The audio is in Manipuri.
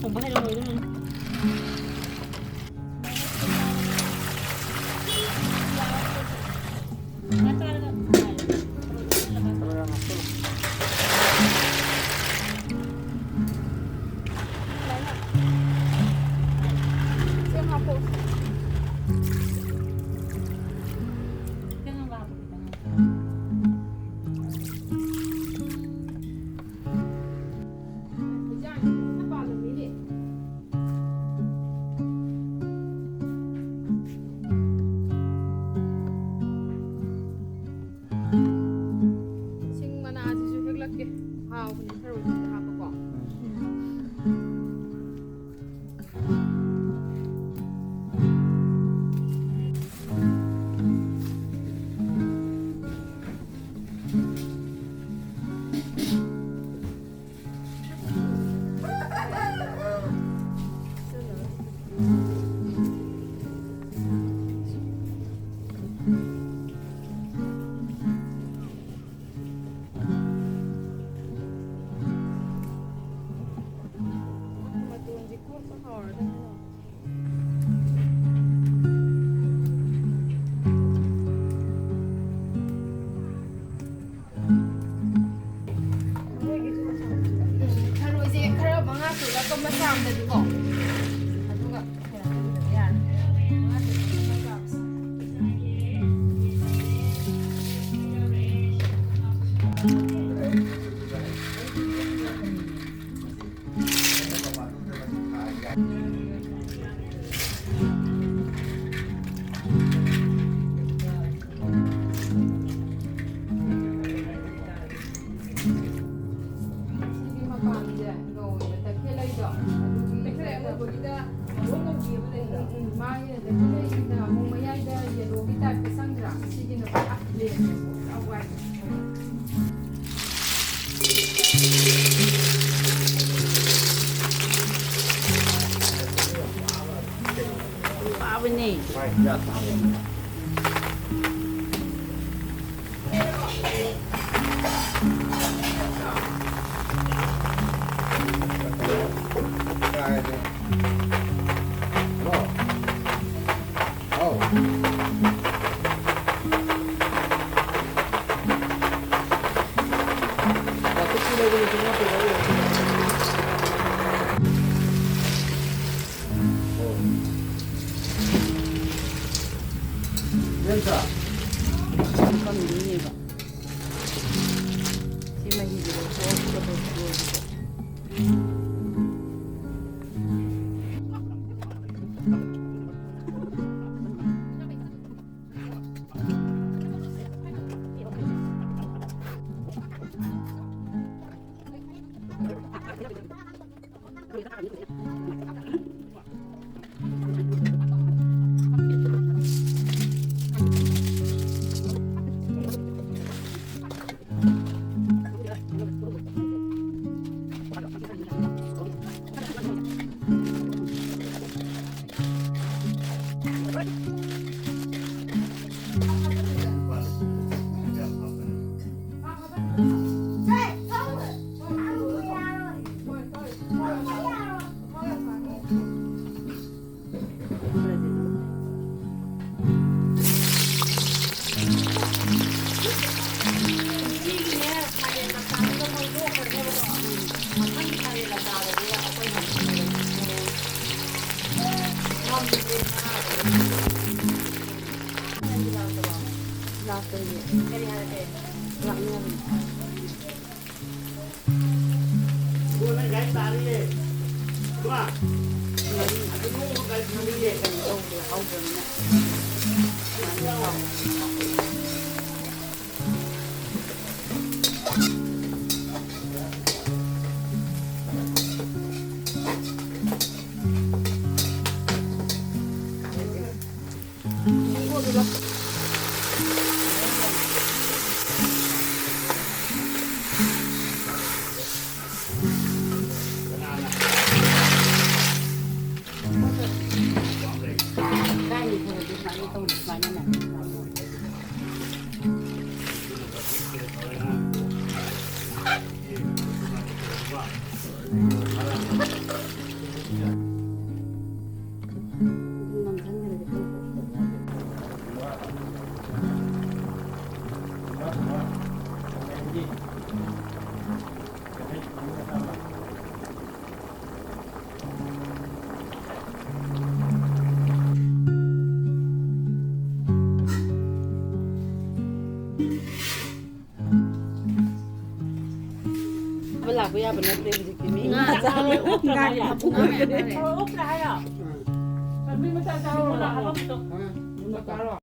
ผมไม่ให้เราเลยด้วยนะป้าไปนี่ก็มีนี่แบบที่มันอยู่ในช่วงกระโดดBukan ได้อยู่เธอดูมาตรงมานั่นแหละมันทั้งนั้นเลยเวลาพี่ยาเป็นนักเรียนจะกินนี่ง่ายจังเลยง่ายอย่างพูดเลย Úp lại à? Mình mới sao sao là không được.